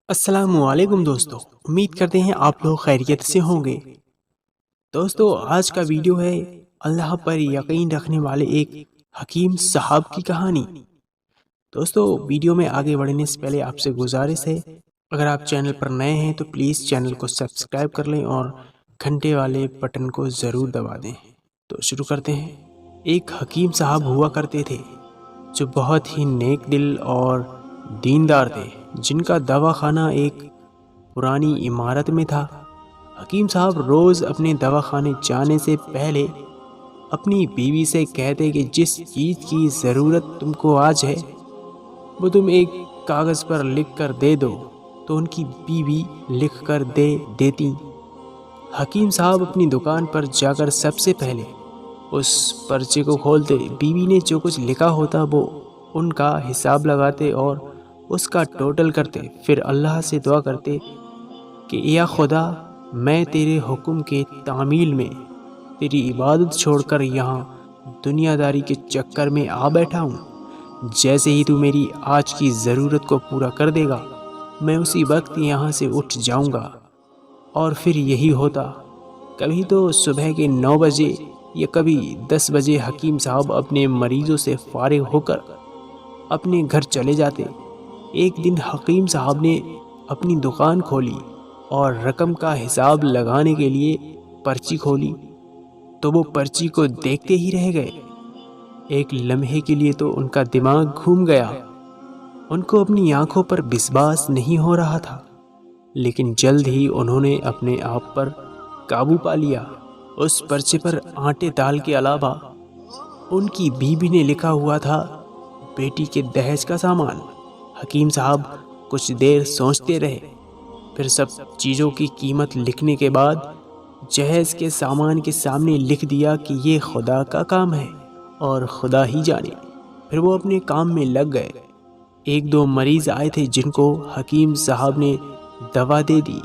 السلام علیکم دوستو، امید کرتے ہیں آپ لوگ خیریت سے ہوں گے۔ دوستو، آج کا ویڈیو ہے اللہ پر یقین رکھنے والے ایک حکیم صاحب کی کہانی۔ دوستو، ویڈیو میں آگے بڑھنے سے پہلے آپ سے گزارش ہے، اگر آپ چینل پر نئے ہیں تو پلیز چینل کو سبسکرائب کر لیں اور گھنٹے والے بٹن کو ضرور دبا دیں۔ تو شروع کرتے ہیں۔ ایک حکیم صاحب ہوا کرتے تھے جو بہت ہی نیک دل اور دیندار تھے، جن کا دواخانہ ایک پرانی عمارت میں تھا۔ حکیم صاحب روز اپنے دواخانے جانے سے پہلے اپنی بیوی سے کہتے کہ جس چیز کی ضرورت تم کو آج ہے وہ تم ایک کاغذ پر لکھ کر دے دو، تو ان کی بیوی لکھ کر دے دیتی۔ حکیم صاحب اپنی دکان پر جا کر سب سے پہلے اس پرچے کو کھولتے، بیوی نے جو کچھ لکھا ہوتا وہ ان کا حساب لگاتے اور اس کا ٹوٹل کرتے، پھر اللہ سے دعا کرتے کہ یا خدا، میں تیرے حکم کے تعمیل میں تیری عبادت چھوڑ کر یہاں دنیا داری کے چکر میں آ بیٹھا ہوں۔ جیسے ہی تو میری آج کی ضرورت کو پورا کر دے گا میں اسی وقت یہاں سے اٹھ جاؤں گا۔ اور پھر یہی ہوتا۔ کبھی تو صبح کے 9 بجے یا کبھی 10 بجے حکیم صاحب اپنے مریضوں سے فارغ ہو کر اپنے گھر چلے جاتے۔ ایک دن حکیم صاحب نے اپنی دکان کھولی اور رقم کا حساب لگانے کے لیے پرچی کھولی تو وہ پرچی کو دیکھتے ہی رہ گئے۔ ایک لمحے کے لیے تو ان کا دماغ گھوم گیا، ان کو اپنی آنکھوں پر وشواس نہیں ہو رہا تھا، لیکن جلد ہی انہوں نے اپنے آپ پر قابو پا لیا۔ اس پرچے پر آٹے دال کے علاوہ ان کی بیوی نے لکھا ہوا تھا بیٹی کے دہیج کا سامان۔ حکیم صاحب کچھ دیر سوچتے رہے، پھر سب چیزوں کی قیمت لکھنے کے بعد جہیز کے سامان کے سامنے لکھ دیا کہ یہ خدا کا کام ہے اور خدا ہی جانے۔ پھر وہ اپنے کام میں لگ گئے۔ 1-2 مریض آئے تھے جن کو حکیم صاحب نے دوا دے دی۔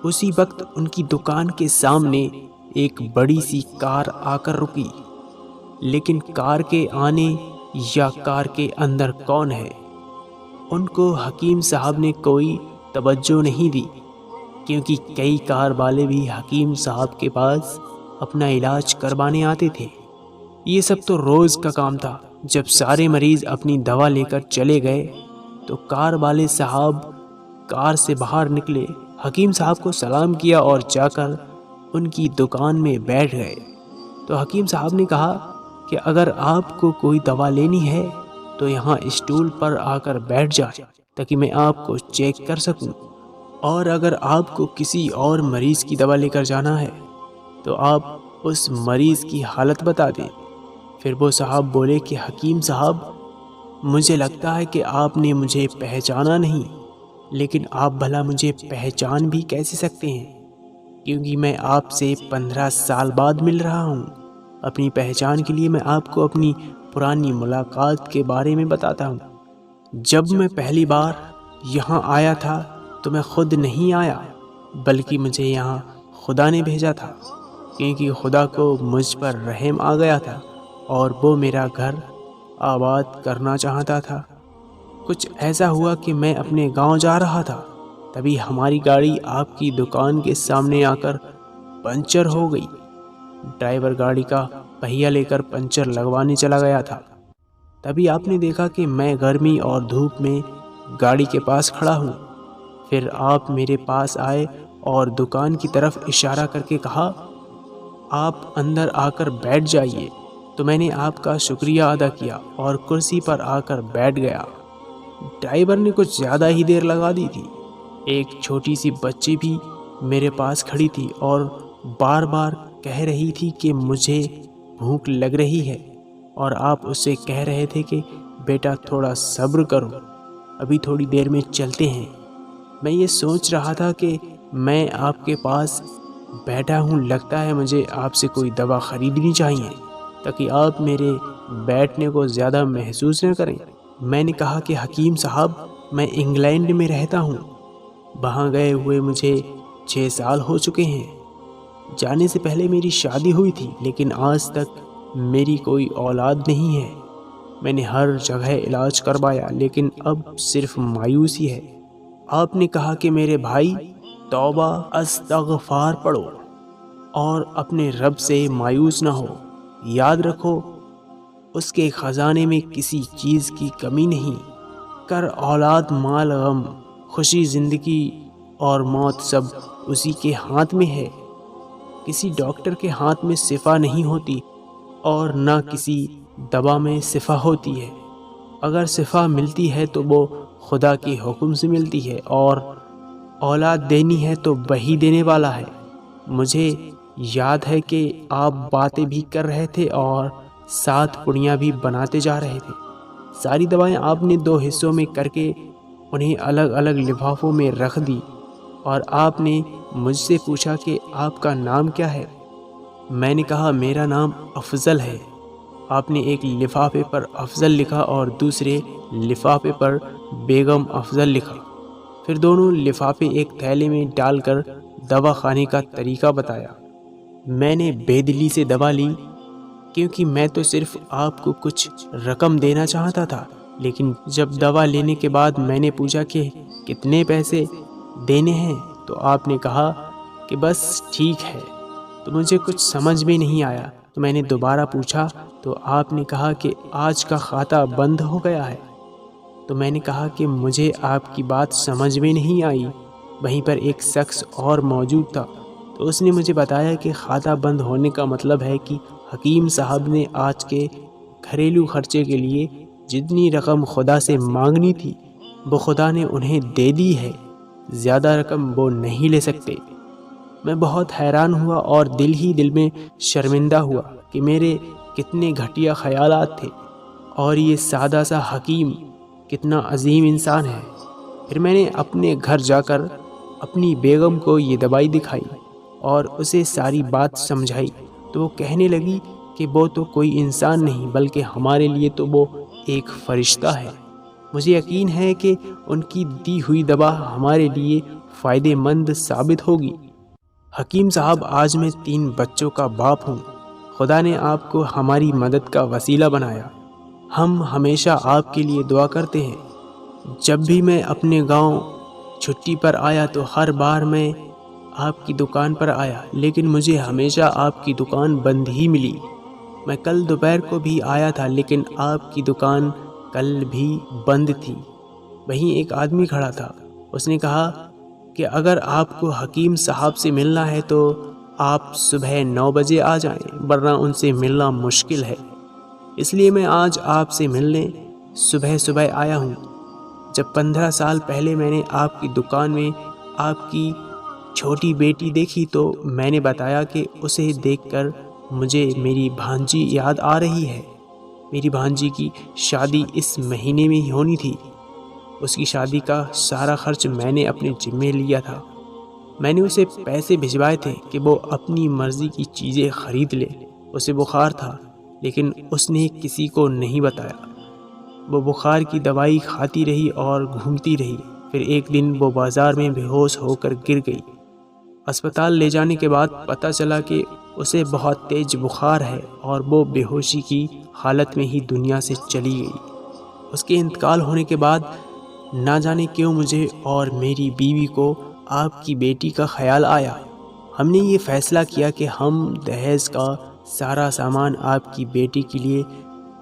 اسی وقت ان کی دکان کے سامنے ایک بڑی سی کار آ کر رکی، لیکن کار کے آنے یا کار کے اندر کون ہے، ان کو حکیم صاحب نے کوئی توجہ نہیں دی، کیونکہ کئی کار والے بھی حکیم صاحب کے پاس اپنا علاج کروانے آتے تھے۔ یہ سب تو روز کا کام تھا۔ جب سارے مریض اپنی دوا لے کر چلے گئے تو کار والے صاحب کار سے باہر نکلے، حکیم صاحب کو سلام کیا اور جا کر ان کی دکان میں بیٹھ گئے۔ تو حکیم صاحب نے کہا کہ اگر آپ کو کوئی دوا لینی ہے تو یہاں اسٹول پر آ کر بیٹھ جائے تاکہ میں آپ کو چیک کر سکوں، اور اگر آپ کو کسی اور مریض کی دوا لے کر جانا ہے تو آپ اس مریض کی حالت بتا دیں۔ پھر وہ صاحب بولے کہ حکیم صاحب، مجھے لگتا ہے کہ آپ نے مجھے پہچانا نہیں، لیکن آپ بھلا مجھے پہچان بھی کیسے سکتے ہیں، کیونکہ میں آپ سے 15 سال بعد مل رہا ہوں۔ اپنی پہچان کے لیے میں آپ کو اپنی پرانی ملاقات کے بارے میں بتاتا ہوں۔ جب میں پہلی بار یہاں آیا تھا تو میں خود نہیں آیا، بلکہ مجھے یہاں خدا نے بھیجا تھا، کیونکہ خدا کو مجھ پر رحم آ گیا تھا اور وہ میرا گھر آباد کرنا چاہتا تھا۔ کچھ ایسا ہوا کہ میں اپنے گاؤں جا رہا تھا، تبھی ہماری گاڑی آپ کی دکان کے سامنے آ کر پنچر ہو گئی۔ ڈرائیور گاڑی کا پہیہ لے کر پنچر لگوانے چلا گیا تھا، تبھی آپ نے دیکھا کہ میں گرمی اور دھوپ میں گاڑی کے پاس کھڑا ہوں۔ پھر آپ میرے پاس آئے اور دکان کی طرف اشارہ کر کے کہا، آپ اندر آ کر بیٹھ جائیے۔ تو میں نے آپ کا شکریہ ادا کیا اور کرسی پر آ کر بیٹھ گیا۔ ڈرائیور نے کچھ زیادہ ہی دیر لگا دی تھی۔ ایک چھوٹی سی بچی بھی میرے پاس کھڑی تھی اور بار بار کہہ رہی تھی کہ مجھے بھوک لگ رہی ہے، اور آپ اسے کہہ رہے تھے کہ بیٹا تھوڑا صبر کرو، ابھی تھوڑی دیر میں چلتے ہیں۔ میں یہ سوچ رہا تھا کہ میں آپ کے پاس بیٹھا ہوں، لگتا ہے مجھے آپ سے کوئی دوا خریدنی چاہیے تاکہ آپ میرے بیٹھنے کو زیادہ محسوس نہ کریں۔ میں نے کہا کہ حکیم صاحب، میں انگلینڈ میں رہتا ہوں، وہاں گئے ہوئے مجھے 6 سال ہو چکے ہیں۔ جانے سے پہلے میری شادی ہوئی تھی، لیکن آج تک میری کوئی اولاد نہیں ہے۔ میں نے ہر جگہ علاج کروایا، لیکن اب صرف مایوسی ہے۔ آپ نے کہا کہ میرے بھائی توبہ استغفار پڑھو اور اپنے رب سے مایوس نہ ہو۔ یاد رکھو اس کے خزانے میں کسی چیز کی کمی نہیں۔ کر اولاد مال غم، خوشی زندگی اور موت سب اسی کے ہاتھ میں ہے۔ کسی ڈاکٹر کے ہاتھ میں شفا نہیں ہوتی اور نہ کسی دوا میں شفا ہوتی ہے۔ اگر شفا ملتی ہے تو وہ خدا کے حکم سے ملتی ہے، اور اولاد دینی ہے تو وہی دینے والا ہے۔ مجھے یاد ہے کہ آپ باتیں بھی کر رہے تھے اور ساتھ پڑیاں بھی بناتے جا رہے تھے۔ ساری دوائیں آپ نے 2 حصوں میں کر کے انہیں الگ الگ لفافوں میں رکھ دی، اور آپ نے مجھ سے پوچھا کہ آپ کا نام کیا ہے۔ میں نے کہا میرا نام افضل ہے۔ آپ نے ایک لفافے پر افضل لکھا اور دوسرے لفافے پر بیگم افضل لکھا۔ پھر دونوں لفافے ایک تھیلے میں ڈال کر دوا خانے کا طریقہ بتایا۔ میں نے بے دلی سے دوا لی، کیونکہ میں تو صرف آپ کو کچھ رقم دینا چاہتا تھا، لیکن جب دوا لینے کے بعد میں نے پوچھا کہ کتنے پیسے دینے ہیں تو آپ نے کہا کہ بس ٹھیک ہے۔ تو مجھے کچھ سمجھ میں نہیں آیا، تو میں نے دوبارہ پوچھا تو آپ نے کہا کہ آج کا کھاتا بند ہو گیا ہے۔ تو میں نے کہا کہ مجھے آپ کی بات سمجھ میں نہیں آئی۔ وہیں پر ایک شخص اور موجود تھا، تو اس نے مجھے بتایا کہ کھاتا بند ہونے کا مطلب ہے کہ حکیم صاحب نے آج کے گھریلو خرچے کے لیے جتنی رقم خدا سے مانگنی تھی وہ خدا نے انہیں دے دی ہے، زیادہ رقم وہ نہیں لے سکتے۔ میں بہت حیران ہوا اور دل ہی دل میں شرمندہ ہوا کہ میرے کتنے گھٹیا خیالات تھے، اور یہ سادہ سا حکیم کتنا عظیم انسان ہے۔ پھر میں نے اپنے گھر جا کر اپنی بیگم کو یہ دوائی دکھائی اور اسے ساری بات سمجھائی، تو وہ کہنے لگی کہ وہ تو کوئی انسان نہیں بلکہ ہمارے لیے تو وہ ایک فرشتہ ہے۔ مجھے یقین ہے کہ ان کی دی ہوئی دوا ہمارے لیے فائدہ مند ثابت ہوگی۔ حکیم صاحب، آج میں 3 بچوں کا باپ ہوں۔ خدا نے آپ کو ہماری مدد کا وسیلہ بنایا۔ ہم ہمیشہ آپ کے لیے دعا کرتے ہیں۔ جب بھی میں اپنے گاؤں چھٹی پر آیا تو ہر بار میں آپ کی دکان پر آیا، لیکن مجھے ہمیشہ آپ کی دکان بند ہی ملی۔ میں کل دوپہر کو بھی آیا تھا، لیکن آپ کی دکان کل بھی بند تھی۔ وہیں ایک آدمی کھڑا تھا، اس نے کہا کہ اگر آپ کو حکیم صاحب سے ملنا ہے تو آپ صبح 9 بجے آ جائیں، ورنہ ان سے ملنا مشکل ہے۔ اس لیے میں آج آپ سے ملنے صبح آیا ہوں۔ جب 15 سال پہلے میں نے آپ کی دکان میں آپ کی چھوٹی بیٹی دیکھی تو میں نے بتایا کہ اسے دیکھ کر مجھے میری بھانجی یاد آ رہی ہے۔ میری بھانجی کی شادی اس مہینے میں ہی ہونی تھی۔ اس کی شادی کا سارا خرچ میں نے اپنے ذمے لیا تھا۔ میں نے اسے پیسے بھجوائے تھے کہ وہ اپنی مرضی کی چیزیں خرید لے۔ اسے بخار تھا، لیکن اس نے کسی کو نہیں بتایا۔ وہ بخار کی دوائی کھاتی رہی اور گھومتی رہی۔ پھر ایک دن وہ بازار میں بے ہوش ہو کر گر گئی۔ اسپتال لے جانے کے بعد پتہ چلا کہ اسے بہت تیز بخار ہے اور وہ بے ہوشی کی حالت میں ہی دنیا سے چلی گئی۔ اس کے انتقال ہونے کے بعد نہ جانے کیوں مجھے اور میری بیوی کو آپ کی بیٹی کا خیال آیا۔ ہم نے یہ فیصلہ کیا کہ ہم دہیز کا سارا سامان آپ کی بیٹی کے لیے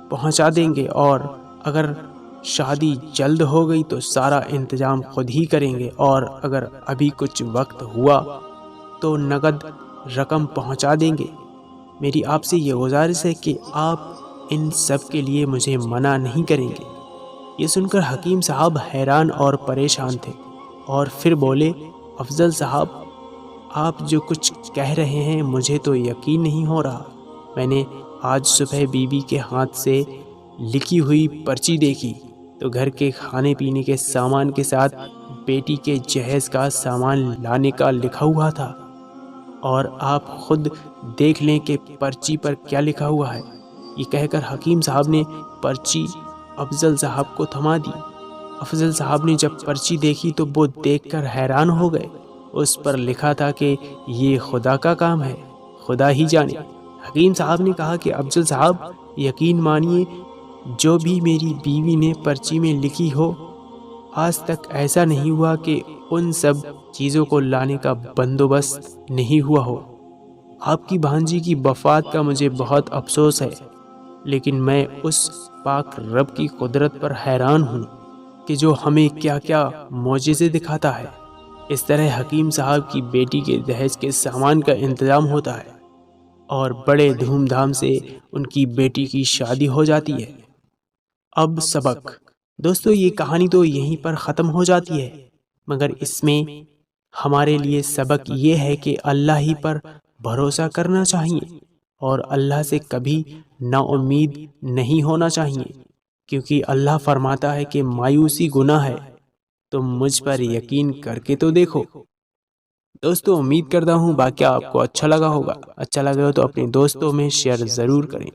پہنچا دیں گے، اور اگر شادی جلد ہو گئی تو سارا انتظام خود ہی کریں گے، اور اگر ابھی کچھ وقت ہوا تو نقد رقم پہنچا دیں گے۔ میری آپ سے یہ گزارش ہے کہ آپ ان سب کے لیے مجھے منع نہیں کریں گے۔ یہ سن کر حکیم صاحب حیران اور پریشان تھے، اور پھر بولے، افضل صاحب، آپ جو کچھ کہہ رہے ہیں مجھے تو یقین نہیں ہو رہا۔ میں نے آج صبح بیوی کے ہاتھ سے لکھی ہوئی پرچی دیکھی تو گھر کے کھانے پینے کے سامان کے ساتھ بیٹی کے جہیز کا سامان لانے کا لکھا ہوا تھا، اور آپ خود دیکھ لیں کہ پرچی پر کیا لکھا ہوا ہے۔ یہ کہہ کر حکیم صاحب نے پرچی افضل صاحب کو تھما دی۔ افضل صاحب نے جب پرچی دیکھی تو وہ دیکھ کر حیران ہو گئے۔ اس پر لکھا تھا کہ یہ خدا کا کام ہے، خدا ہی جانے۔ حکیم صاحب نے کہا کہ افضل صاحب، یقین مانیے جو بھی میری بیوی نے پرچی میں لکھی ہو آج تک ایسا نہیں ہوا کہ ان سب چیزوں کو لانے کا بندوبست نہیں ہوا ہو۔ آپ کی بھانجی کی وفات کا مجھے بہت افسوس ہے، لیکن میں اس پاک رب کی قدرت پر حیران ہوں کہ جو ہمیں کیا کیا معجزے دکھاتا ہے۔ اس طرح حکیم صاحب کی بیٹی کے دہیج کے سامان کا انتظام ہوتا ہے اور بڑے دھوم دھام سے ان کی بیٹی کی شادی ہو جاتی ہے۔ اب سبق دوستو، یہ کہانی تو یہیں پر ختم ہو جاتی ہے، مگر اس میں ہمارے لیے سبق یہ ہے کہ اللہ ہی پر بھروسہ کرنا چاہیے اور اللہ سے کبھی نا امید نہیں ہونا چاہیے، کیونکہ اللہ فرماتا ہے کہ مایوسی گناہ ہے۔ تم مجھ پر یقین کر کے تو دیکھو۔ دوستو امید کرتا ہوں واقعہ آپ کو اچھا لگا ہوگا۔ اچھا لگا ہو تو اپنے دوستوں میں شیئر ضرور کریں۔